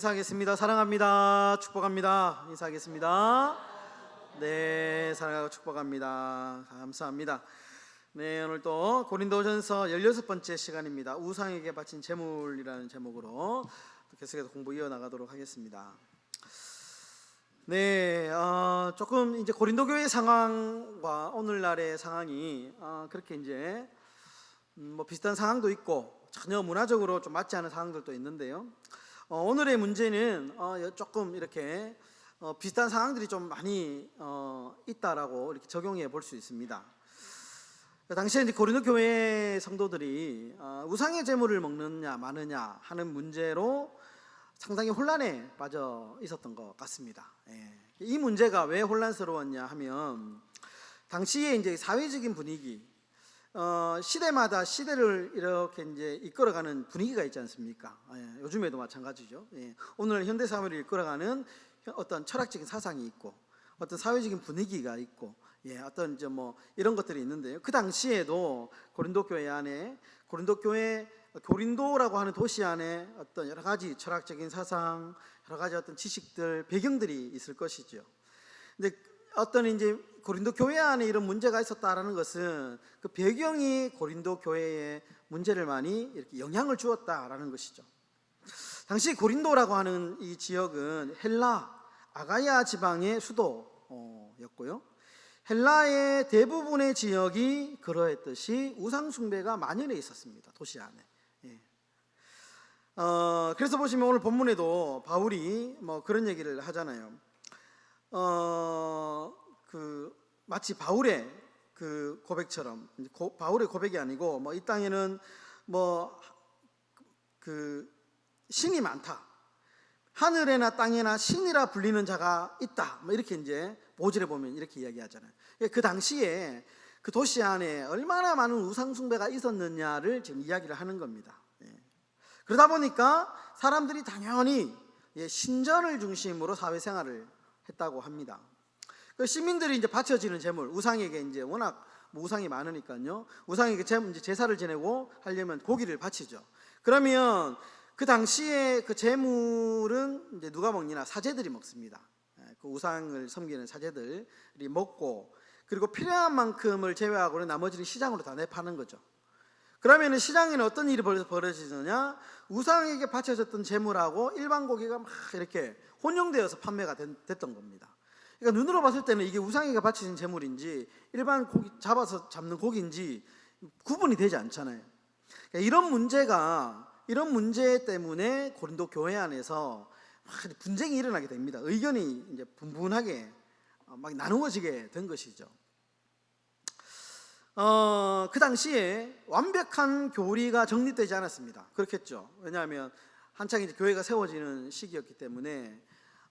인사하겠습니다. 사랑합니다. 축복합니다. 인사하겠습니다. 네, 사랑하고 축복합니다. 감사합니다. 네, 오늘 또 고린도전서 16번째 시간입니다. 우상에게 바친 제물이라는 제목으로 계속해서 공부 이어나가도록 하겠습니다. 네, 조금 이제 고린도 교회 상황과 오늘날의 상황이 그렇게 이제 뭐 비슷한 상황도 있고 전혀 문화적으로 좀 맞지 않은 상황들도 있는데요. 오늘의 문제는 조금 이렇게 비슷한 상황들이 좀 많이 있다라고 이렇게 적용해 볼 수 있습니다. 당시에 이제 고린도 교회 성도들이 우상의 제물을 먹느냐 마느냐 하는 문제로 상당히 혼란에 빠져 있었던 것 같습니다. 이 문제가 왜 혼란스러웠냐 하면 당시에 이제 사회적인 분위기, 시대마다 시대를 이렇게 이제 이끌어가는 분위기가 있지 않습니까? 요즘에도 마찬가지죠. 오늘 현대 사회를 이끌어가는 어떤 철학적인 사상이 있고, 어떤 사회적인 분위기가 있고, 어떤 이제 뭐 이런 것들이 있는데요. 그 당시에도 고린도 교회 안에 고린도라고 하는 도시 안에 어떤 여러 가지 철학적인 사상, 여러 가지 어떤 지식들, 배경들이 있을 것이죠. 근데 어떤 이제 고린도 교회 안에 이런 문제가 있었다라는 것은 그 배경이 고린도 교회에 문제를 많이 이렇게 영향을 주었다라는 것이죠. 당시 고린도라고 하는 이 지역은 헬라 아가야 지방의 수도였고요. 헬라의 대부분의 지역이 그러했듯이 우상 숭배가 만연해 있었습니다. 도시 안에. 그래서 보시면 오늘 본문에도 바울이 뭐 그런 얘기를 하잖아요. 마치 바울의 그 고백처럼, 바울의 고백이 아니고 뭐 이 땅에는 뭐 그 신이 많다, 하늘에나 땅에나 신이라 불리는 자가 있다, 뭐 이렇게 이제 보절에 보면 이렇게 이야기하잖아요. 그 당시에 그 도시 안에 얼마나 많은 우상 숭배가 있었느냐를 지금 이야기를 하는 겁니다. 그러다 보니까 사람들이 당연히 신전을 중심으로 사회생활을 했다고 합니다. 그 시민들이 이제 바쳐지는 제물, 우상에게 이제 워낙 뭐 우상이 많으니까요. 우상에게 이제 제사를 지내고 하려면 고기를 바치죠. 그러면 그 당시에 그 제물은 이제 누가 먹느냐? 사제들이 먹습니다. 그 우상을 섬기는 사제들이 먹고, 그리고 필요한 만큼을 제외하고는 나머지는 시장으로 다 내파는 거죠. 그러면 시장에는 어떤 일이 벌어지느냐? 우상에게 바쳐졌던 제물하고 일반 고기가 막 이렇게 혼용되어서 판매가 됐던 겁니다. 그러니까 눈으로 봤을 때는 이게 우상에게 바쳐진 제물인지 일반 고기 잡는 고기인지 구분이 되지 않잖아요. 그러니까 이런 문제 때문에 고린도 교회 안에서 막 분쟁이 일어나게 됩니다. 의견이 이제 분분하게 막 나누어지게 된 것이죠. 그 당시에 완벽한 교리가 정립되지 않았습니다. 그렇겠죠. 왜냐하면 한창 이제 교회가 세워지는 시기였기 때문에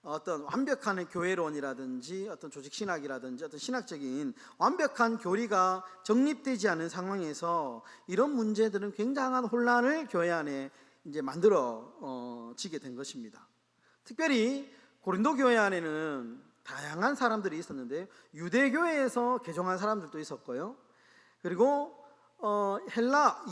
어떤 완벽한 교회론이라든지 어떤 조직 신학이라든지 어떤 신학적인 완벽한 교리가 정립되지 않은 상황에서 이런 문제들은 굉장한 혼란을 교회 안에 이제 만들어지게 된 것입니다. 특별히 고린도 교회 안에는 다양한 사람들이 있었는데 유대교회에서 개종한 사람들도 있었고요. 그리고 헬라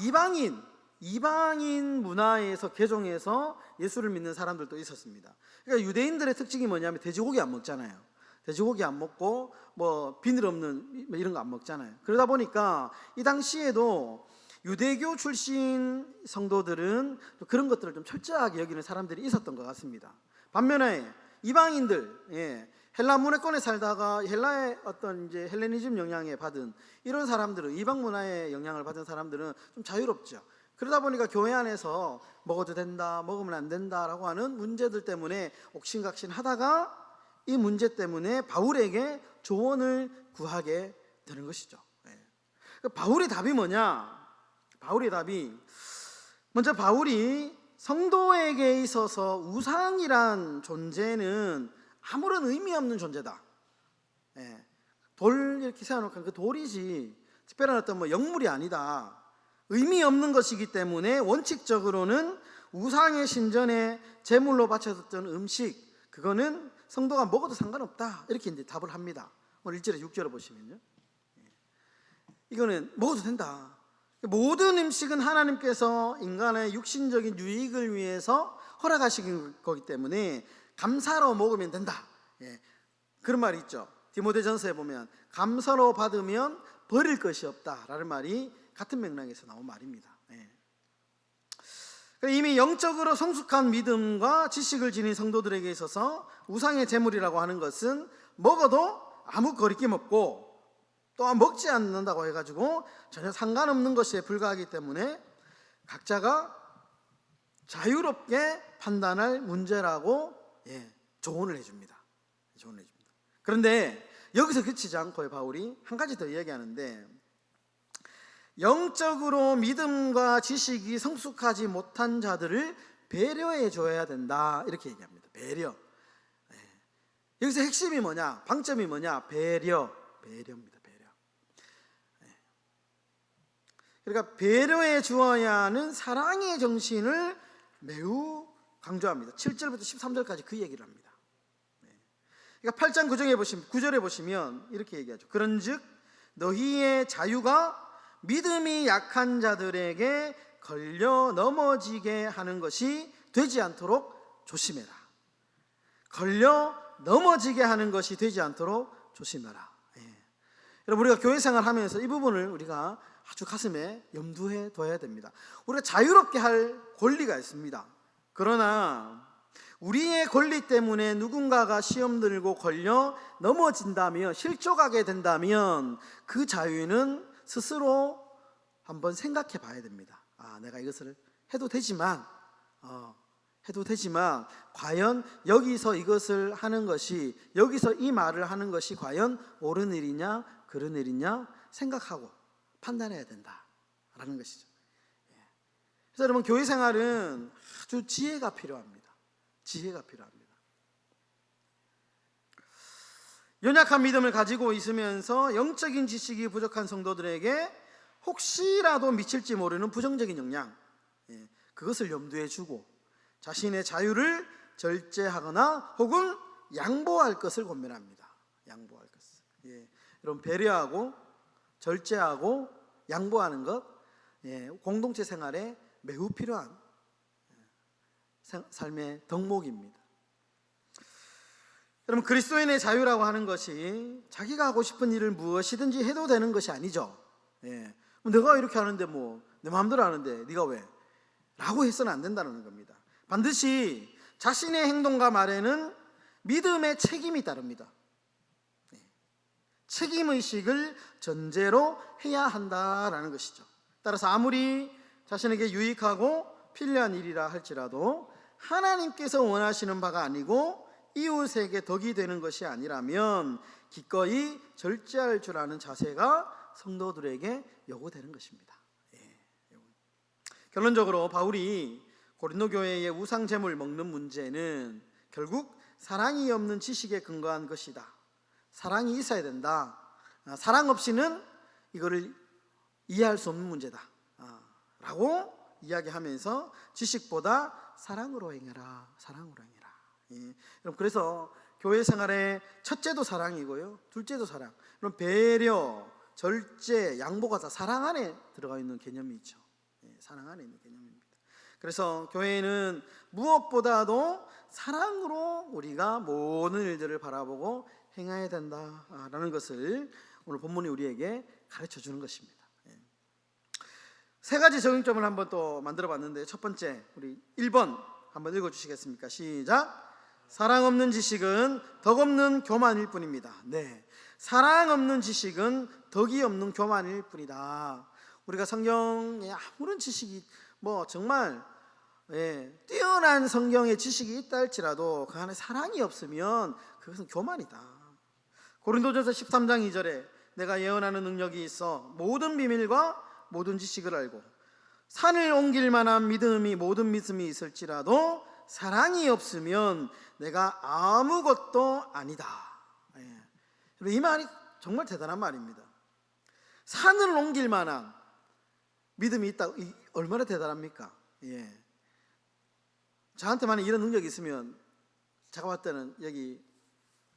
이방인 문화에서 개종해서 예수를 믿는 사람들도 있었습니다. 그러니까 유대인들의 특징이 뭐냐면 돼지고기 안 먹잖아요. 돼지고기 안 먹고 뭐 비늘 없는 이런 거 안 먹잖아요. 그러다 보니까 이 당시에도 유대교 출신 성도들은 그런 것들을 좀 철저하게 여기는 사람들이 있었던 것 같습니다. 반면에 이방인들, 헬라 문화권에 살다가 헬라의 어떤 이제 헬레니즘 영향에 받은 이런 사람들은, 이방 문화의 영향을 받은 사람들은 좀 자유롭죠. 그러다 보니까 교회 안에서 먹어도 된다, 먹으면 안 된다라고 하는 문제들 때문에 옥신각신 하다가 이 문제 때문에 바울에게 조언을 구하게 되는 것이죠. 바울의 답이 뭐냐? 바울의 답이 먼저 바울이 성도에게 있어서 우상이란 존재는 아무런 의미 없는 존재다. 돌 이렇게 세워놓고 그 돌이지 특별한 어떤 뭐 영물이 아니다. 의미 없는 것이기 때문에 원칙적으로는 우상의 신전에 제물로 바쳐졌던 음식, 그거는 성도가 먹어도 상관없다. 이렇게 이제 답을 합니다. 오늘 1절에 6절을 보시면요. 이거는 먹어도 된다. 모든 음식은 하나님께서 인간의 육신적인 유익을 위해서 허락하신 거기 때문에 감사로 먹으면 된다. 그런 말이 있죠. 디모데전서에 보면 감사로 받으면 버릴 것이 없다라는 말이 같은 맥락에서 나온 말입니다. 이미 영적으로 성숙한 믿음과 지식을 지닌 성도들에게 있어서 우상의 제물이라고 하는 것은 먹어도 아무 거리낌 없고 또한 먹지 않는다고 해가지고 전혀 상관없는 것에 불과하기 때문에 각자가 자유롭게 판단할 문제라고 조언을 해줍니다. 그런데 여기서 그치지 않고 바울이 한 가지 더 이야기하는데, 영적으로 믿음과 지식이 성숙하지 못한 자들을 배려해 줘야 된다, 이렇게 얘기합니다. 배려. 여기서 핵심이 뭐냐, 방점이 뭐냐, 배려입니다. 배려. 그러니까 배려해 주어야 하는 사랑의 정신을 매우 강조합니다. 7절부터 13절까지 그 얘기를 합니다. 그러니까 8장 9절에 보시면 이렇게 얘기하죠. 그런즉 너희의 자유가 믿음이 약한 자들에게 걸려 넘어지게 하는 것이 되지 않도록 조심해라. 걸려 넘어지게 하는 것이 되지 않도록 조심해라. 여러분, 우리가 교회 생활하면서 이 부분을 우리가 아주 가슴에 염두에 둬야 됩니다. 우리가 자유롭게 할 권리가 있습니다. 그러나 우리의 권리 때문에 누군가가 시험 들고 걸려 넘어진다면, 실족하게 된다면 그 자유는 스스로 한번 생각해 봐야 됩니다. 내가 이것을 해도 되지만 과연 여기서 이것을 하는 것이, 여기서 이 말을 하는 것이 과연 옳은 일이냐 그른 일이냐 생각하고 판단해야 된다라는 것이죠. 그래서 여러분, 교회 생활은 아주 지혜가 필요합니다. 연약한 믿음을 가지고 있으면서 영적인 지식이 부족한 성도들에게 혹시라도 미칠지 모르는 부정적인 영향, 그것을 염두에 주고 자신의 자유를 절제하거나 혹은 양보할 것을 권면합니다. 양보할 것을. 여러분, 배려하고 절제하고 양보하는 것, 공동체 생활에 매우 필요한 삶의 덕목입니다. 여러분, 그리스도인의 자유라고 하는 것이 자기가 하고 싶은 일을 무엇이든지 해도 되는 것이 아니죠. 내가 이렇게 하는데 내 마음대로 하는데 네가 왜? 라고 해서는 안 된다는 겁니다. 반드시 자신의 행동과 말에는 믿음의 책임이 따릅니다. 책임의식을 전제로 해야 한다라는 것이죠. 따라서 아무리 자신에게 유익하고 필요한 일이라 할지라도 하나님께서 원하시는 바가 아니고 이웃에게 덕이 되는 것이 아니라면 기꺼이 절제할 줄 아는 자세가 성도들에게 요구되는 것입니다. 결론적으로 바울이 고린도 교회의 우상 제물 먹는 문제는 결국 사랑이 없는 지식에 근거한 것이다. 사랑이 있어야 된다. 사랑 없이는 이거를 이해할 수 없는 문제다 라고 이야기하면서 지식보다 사랑으로 행해라. 여러분, 그래서 교회 생활의 첫째도 사랑이고요, 둘째도 사랑. 그럼 배려, 절제, 양보가 다 사랑 안에 들어가 있는 개념이 있죠. 사랑 안에 있는 개념입니다. 그래서 교회는 무엇보다도 사랑으로 우리가 모든 일들을 바라보고 행해야 된다라는 것을 오늘 본문이 우리에게 가르쳐 주는 것입니다. 세 가지 적용점을 한번 또 만들어 봤는데, 첫 번째, 우리 1번 한번 읽어 주시겠습니까? 시작. 사랑 없는 지식은 덕 없는 교만일 뿐입니다. 사랑 없는 지식은 덕이 없는 교만일 뿐이다. 우리가 성경에 아무런 지식이 정말 뛰어난 성경의 지식이 있다 할지라도 그 안에 사랑이 없으면 그것은 교만이다. 고린도전서 13장 2절에 내가 예언하는 능력이 있어 모든 비밀과 모든 지식을 알고 산을 옮길 만한 모든 믿음이 있을지라도 사랑이 없으면 내가 아무것도 아니다. 이 말이 정말 대단한 말입니다. 산을 옮길 만한 믿음이 있다, 얼마나 대단합니까? 저한테 만약 이런 능력이 있으면 제가 봤을 때는 여기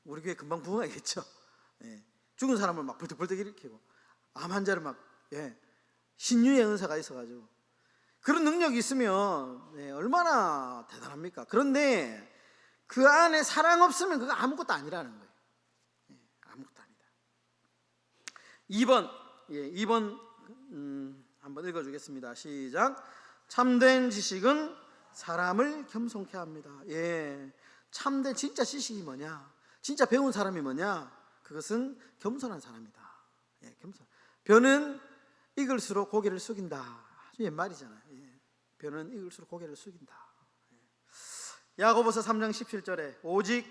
우리 교회 금방 부흥하겠죠. 죽은 사람을 막 벌떡벌떡 일으키고 암 환자를 막 신유의 은사가 있어가지고 그런 능력이 있으면 얼마나 대단합니까? 그런데 그 안에 사랑 없으면 그거 아무것도 아니라는 거예요. 아무것도 아니다. 2번 한번 읽어주겠습니다. 시작. 참된 지식은 사람을 겸손케 합니다. 참된 진짜 지식이 뭐냐? 진짜 배운 사람이 뭐냐? 그것은 겸손한 사람이다. 겸손. 벼는 익을수록 고개를 숙인다. 아주 옛말이잖아요. 벼는 익을수록 고개를 숙인다. 야고보서 3장 17절에 오직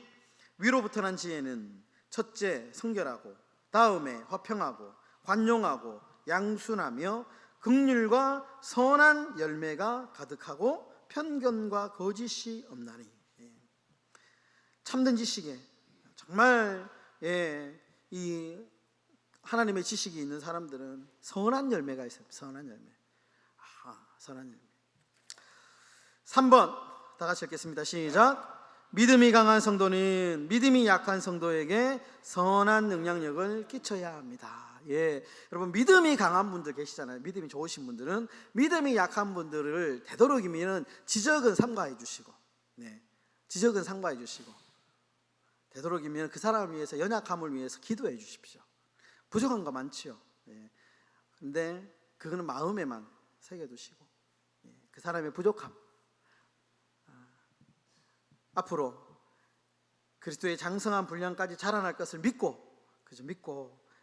위로부터 난 지혜는 첫째 성결하고 다음에 화평하고 관용하고 양순하며 긍휼과 선한 열매가 가득하고 편견과 거짓이 없나니. 참된 지식에 정말 이 하나님의 지식이 있는 사람들은 선한 열매가 있어요. 선한 열매. 선한 열매. 3번 다 같이 읽겠습니다. 시작. 믿음이 강한 성도는 믿음이 약한 성도에게 선한 능량력을 끼쳐야 합니다. 여러분 믿음이 강한 분들 계시잖아요. 믿음이 좋으신 분들은 믿음이 약한 분들을 되도록이면 지적은 삼가해 주시고, 지적은 삼가해 주시고, 되도록이면 그 사람을 위해서 연약함을 위해서 기도해 주십시오. 부족한 거 많지요. 근데 그거는 마음에만 새겨두시고 그 사람의 부족함 앞으로 그리스도의 장성한 분량까지 자라날 것을 믿고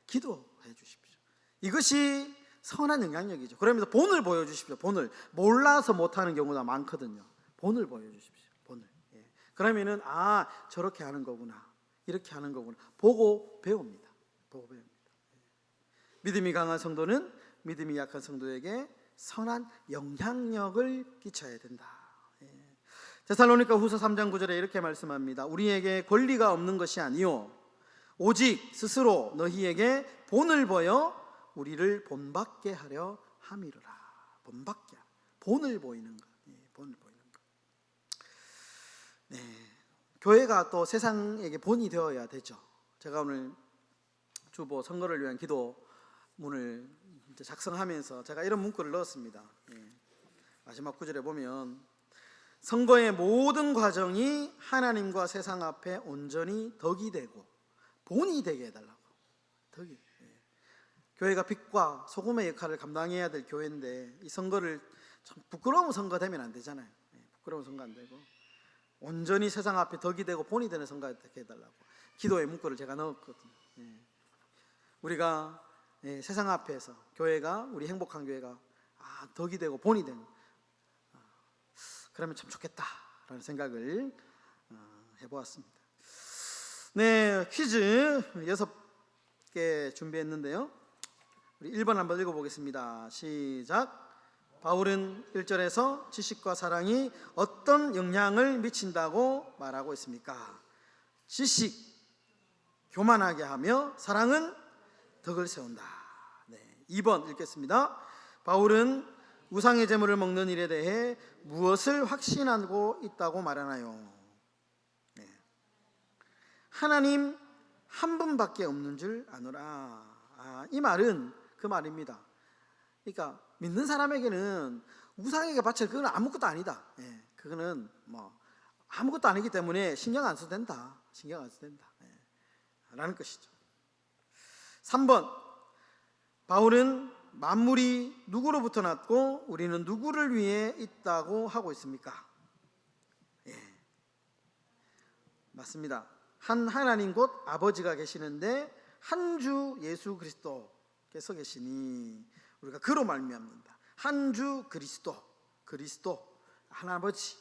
기도해 주십시오. 이것이 선한 영향력이죠. 그러면서 본을 보여주십시오. 본을. 몰라서 못하는 경우가 많거든요. 본을 보여주십시오. 본을. 그러면은 저렇게 하는 거구나, 이렇게 하는 거구나 보고 배웁니다. 믿음이 강한 성도는 믿음이 약한 성도에게 선한 영향력을 끼쳐야 된다. 데살로니가 후서 3장 9절에 이렇게 말씀합니다. 우리에게 권리가 없는 것이 아니요 오직 스스로 너희에게 본을 보여 우리를 본받게 하려 함이로라. 본받게, 본을 보이는 것. 본을 보이는 것. 교회가 또 세상에게 본이 되어야 되죠. 제가 오늘 주보 선거를 위한 기도문을 작성하면서 제가 이런 문구를 넣었습니다. 마지막 구절에 보면 선거의 모든 과정이 하나님과 세상 앞에 온전히 덕이 되고 본이 되게 해달라고. 덕이. 교회가 빛과 소금의 역할을 감당해야 될 교회인데 이 선거를 참 부끄러운 선거 되면 안 되잖아요. 부끄러운 선거 안 되고 온전히 세상 앞에 덕이 되고 본이 되는 선거가 되게 해달라고 기도의 문구를 제가 넣었거든요. 우리가 세상 앞에서 교회가, 우리 행복한 교회가 덕이 되고 본이 되는, 그러면 참 좋겠다라는 생각을 해보았습니다. 퀴즈 6개 준비했는데요. 우리 1번 한번 읽어보겠습니다. 시작. 바울은 1절에서 지식과 사랑이 어떤 영향을 미친다고 말하고 있습니까? 지식, 교만하게 하며 사랑은 덕을 세운다. 2번 읽겠습니다. 바울은 우상의 제물을 먹는 일에 대해 무엇을 확신하고 있다고 말하나요? 하나님 한 분밖에 없는 줄 아노라. 이 말은 그 말입니다. 그러니까 믿는 사람에게는 우상에게 바칠 그건 아무것도 아니다. 그거는 아무것도 아니기 때문에 신경 안 써도 된다. 신경 안 써도 된다. 라는 것이죠. 3번 바울은 만물이 누구로부터 났고 우리는 누구를 위해 있다고 하고 있습니까? 맞습니다. 한 하나님 곧 아버지가 계시는데 한 주 예수 그리스도께서 계시니 우리가 그로 말미암는다. 한 주 그리스도 하나아버지.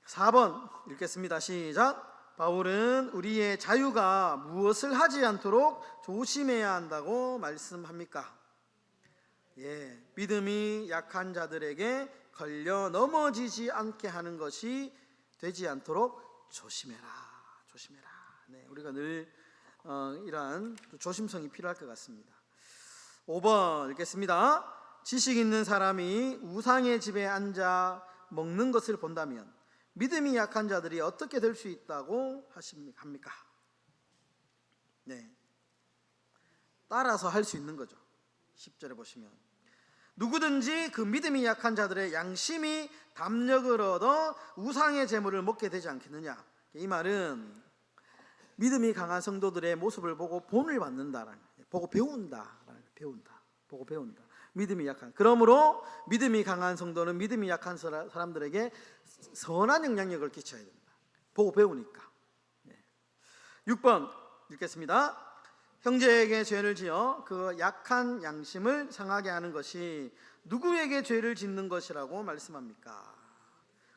4번 읽겠습니다. 시작. 바울은 우리의 자유가 무엇을 하지 않도록 조심해야 한다고 말씀합니까? 믿음이 약한 자들에게 걸려 넘어지지 않게 하는 것이 되지 않도록 조심해라. 우리가 늘 이러한 조심성이 필요할 것 같습니다. 5번 읽겠습니다. 지식 있는 사람이 우상의 집에 앉아 먹는 것을 본다면 믿음이 약한 자들이 어떻게 될 수 있다고 합니까? 따라서 할 수 있는 거죠. 10절에 보시면 누구든지 그 믿음이 약한 자들의 양심이 담력을 얻어 우상의 제물을 먹게 되지 않겠느냐. 이 말은 믿음이 강한 성도들의 모습을 보고 본을 받는다라는, 보고 배운다. 보고 배운다. 믿음이 약한. 그러므로 믿음이 강한 성도는 믿음이 약한 사람들에게 선한 영향력을 끼쳐야 된다. 보고 배우니까. 6번 읽겠습니다. 형제에게 죄를 지어 그 약한 양심을 상하게 하는 것이 누구에게 죄를 짓는 것이라고 말씀합니까?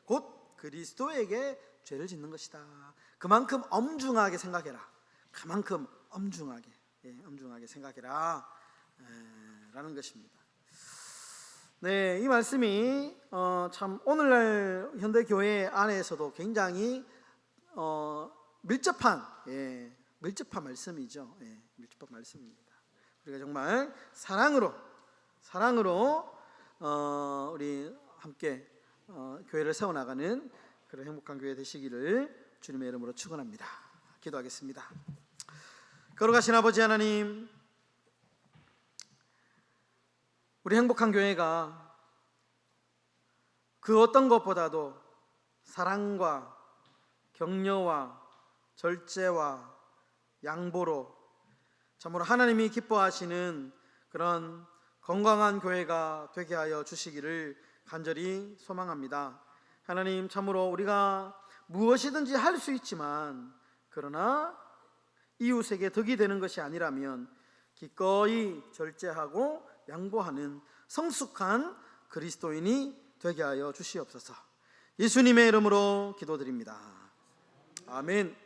곧 그리스도에게 죄를 짓는 것이다. 그만큼 엄중하게 생각해라. 그만큼 엄중하게 생각해라 라는 것입니다. 네, 이 말씀이 참 오늘날 현대 교회 안에서도 굉장히 밀접한 말씀이죠. 밀접한 말씀입니다. 우리가 정말 사랑으로 우리 함께 교회를 세워나가는 그런 행복한 교회 되시기를 주님의 이름으로 축원합니다. 기도하겠습니다. 거룩하신 아버지 하나님, 우리 행복한 교회가 그 어떤 것보다도 사랑과 격려와 절제와 양보로 참으로 하나님이 기뻐하시는 그런 건강한 교회가 되게 하여 주시기를 간절히 소망합니다. 하나님, 참으로 우리가 무엇이든지 할 수 있지만 그러나 이웃에게 덕이 되는 것이 아니라면 기꺼이 절제하고 양보하는 성숙한 그리스도인이 되게 하여 주시옵소서. 예수님의 이름으로 기도드립니다. 아멘.